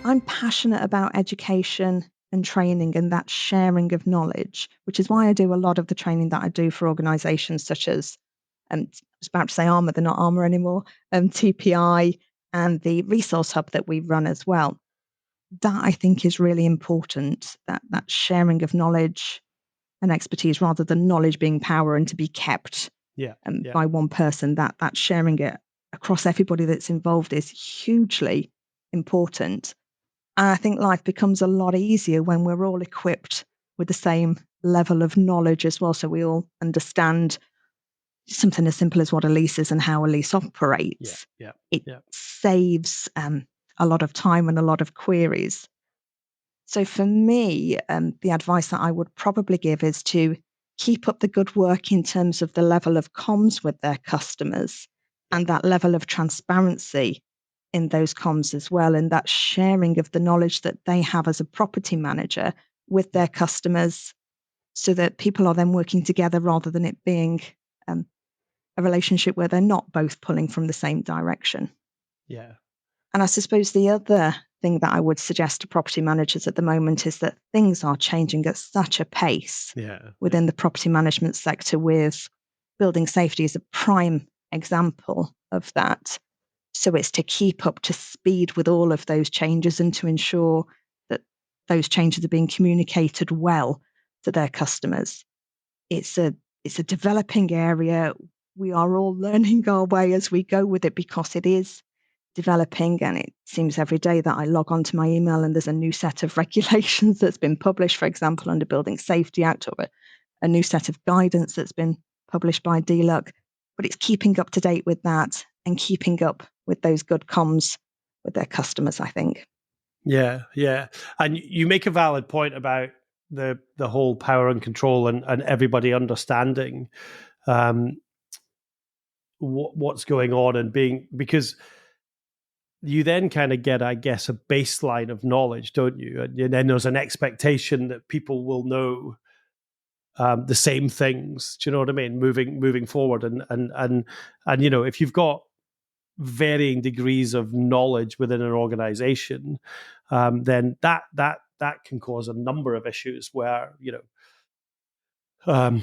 I'm passionate about education and training and that sharing of knowledge, which is why I do a lot of the training that I do for organisations such as, I was about to say Armour, they're not Armour anymore, TPI, and the Resource Hub that we run as well. That I think is really important, that sharing of knowledge and expertise rather than knowledge being power and to be kept by one person, that sharing it across everybody that's involved is hugely important. And I think life becomes a lot easier when we're all equipped with the same level of knowledge as well. So we all understand something as simple as what a lease is and how a lease operates. It saves a lot of time and a lot of queries. So for me, the advice that I would probably give is to keep up the good work in terms of the level of comms with their customers and that level of transparency in those comms as well, and that sharing of the knowledge that they have as a property manager with their customers, so that people are then working together rather than it being a relationship where they're not both pulling from the same direction. Yeah. And I suppose the other thing that I would suggest to property managers at the moment is that things are changing at such a pace within the property management sector, with building safety as a prime example of that. So it's to keep up to speed with all of those changes and to ensure that those changes are being communicated well to their customers. It's a developing area. We are all learning our way as we go with it because it is developing, and it seems every day that I log onto my email and there's a new set of regulations that's been published, for example, under Building Safety Act, or a new set of guidance that's been published by DLUC. But it's keeping up to date with that and keeping up with those good comms with their customers, I think. Yeah. And you make a valid point about the whole power and control and everybody understanding what's going on and being, because you then kind of get, I guess, a baseline of knowledge, don't you? And then there's an expectation that people will know the same things. Do you know what I mean? Moving forward, and you know, if you've got varying degrees of knowledge within an organization, then that can cause a number of issues where, you know,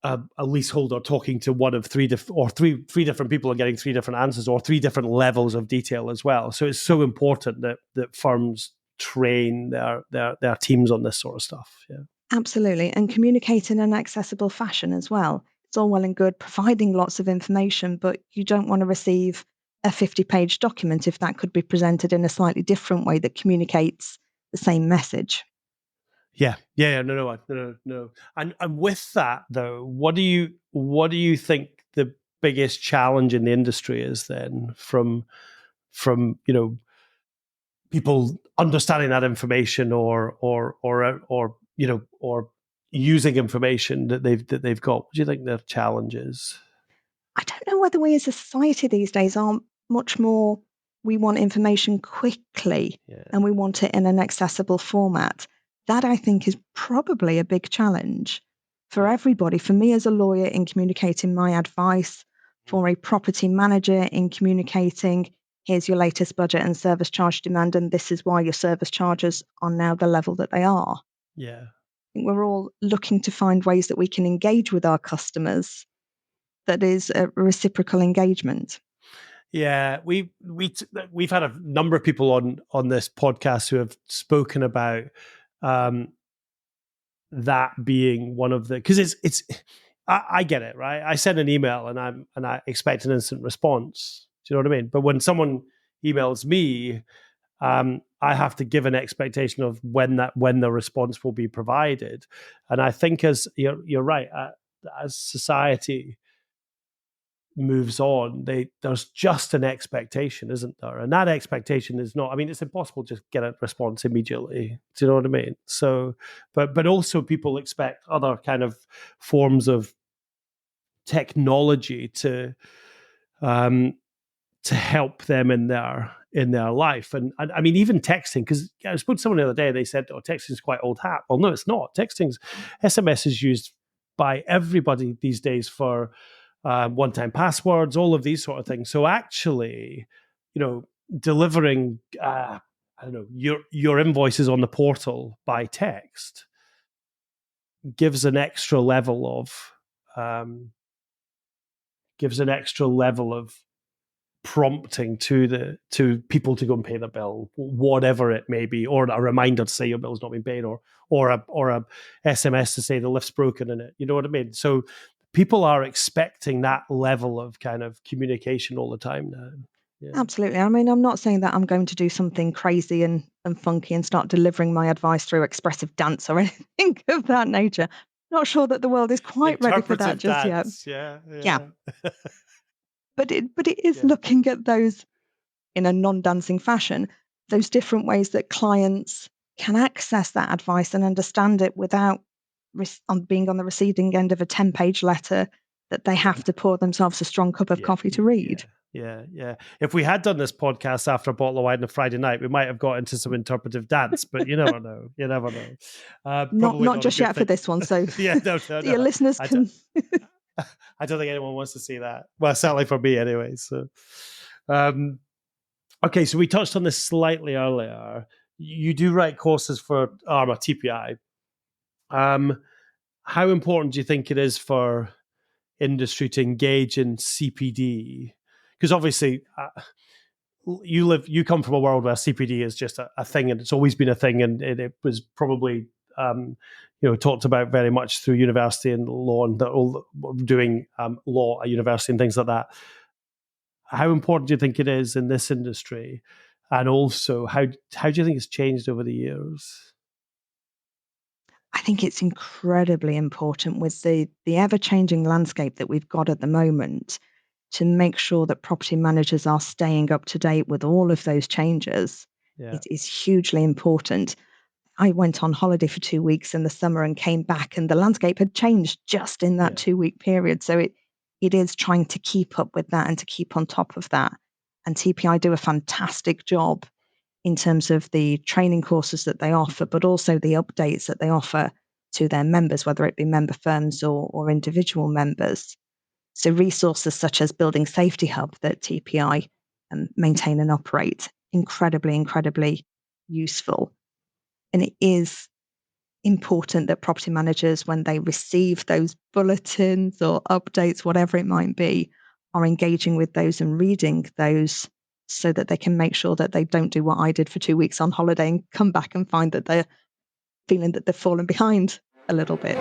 a leaseholder talking to one of three different people and getting three different answers, or three different levels of detail as well. So it's so important that firms train their teams on this sort of stuff. Yeah, absolutely, and communicate in an accessible fashion as well. It's all well and good providing lots of information, but you don't want to receive a 50-page document if that could be presented in a slightly different way that communicates the same message. Yeah. No. And with that though, what do you think the biggest challenge in the industry is then, from you know, people understanding that information or you know, or using information that they've got? What do you think their challenge is? I don't know whether we as a society these days are much more, we want information quickly and we want it in an accessible format. That I think is probably a big challenge for everybody. For me as a lawyer, in communicating my advice, for a property manager in communicating, here's your latest budget and service charge demand, and this is why your service charges are now the level that they are. Yeah. I think we're all looking to find ways that we can engage with our customers that is a reciprocal engagement. Yeah, we've had a number of people on this podcast who have spoken about that being one of the, because it's I get it, right? I send an email and I expect an instant response. Do you know what I mean? But when someone emails me, I have to give an expectation of when the response will be provided. And I think, as you're right, as society moves on, there's just an expectation, isn't there? And that expectation is not, I mean, it's impossible to just get a response immediately. Do you know what I mean? So, but also people expect other kind of forms of technology to help them in their life. And I mean, even texting, because I spoke to someone the other day, they said, oh, texting is quite old hat. Well, no, it's not. SMS is used by everybody these days for one-time passwords, all of these sort of things. So actually, you know, delivering I don't know, your invoices on the portal by text gives an extra level of prompting to people to go and pay the bill, whatever it may be, or a reminder to say your bill's not been paid, or a SMS to say the lift's broken in it. You know what I mean? So people are expecting that level of kind of communication all the time now. Yeah. Absolutely. I mean, I'm not saying that I'm going to do something crazy and funky and start delivering my advice through expressive dance or anything of that nature. Not sure that the world is quite ready for that Interpretive just yet. dance, yeah. Yeah. But it is Yeah. looking at those in a non-dancing fashion, those different ways that clients can access that advice and understand it without being on the receiving end of a 10-page letter that they have to pour themselves a strong cup of coffee to read. Yeah. If we had done this podcast after a bottle of wine on a Friday night, we might have got into some interpretive dance, but you never know. Not just yet for this one. So yeah, no. your listeners can. I don't think anyone wants to see that. Well, certainly for me, anyway. So, okay. So we touched on this slightly earlier. You do write courses for ARMA TPI. How important do you think it is for industry to engage in CPD? Because obviously, you come from a world where CPD is just a thing, and it's always been a thing, and it was probably talked about very much through university and law and doing law at university and things like that. How important do you think it is in this industry, and also how do you think it's changed over the years? I think it's incredibly important with the ever-changing landscape that we've got at the moment to make sure that property managers are staying up to date with all of those changes. It is hugely important. I went on holiday for 2 weeks in the summer and came back, and the landscape had changed just in that 2-week period. So it is trying to keep up with that and to keep on top of that. And TPI do a fantastic job in terms of the training courses that they offer, but also the updates that they offer to their members, whether it be member firms or individual members. So resources such as Building Safety Hub that TPI maintain and operate, incredibly useful. And it is important that property managers, when they receive those bulletins or updates, whatever it might be, are engaging with those and reading those so that they can make sure that they don't do what I did for 2 weeks on holiday and come back and find that they're feeling that they've fallen behind a little bit.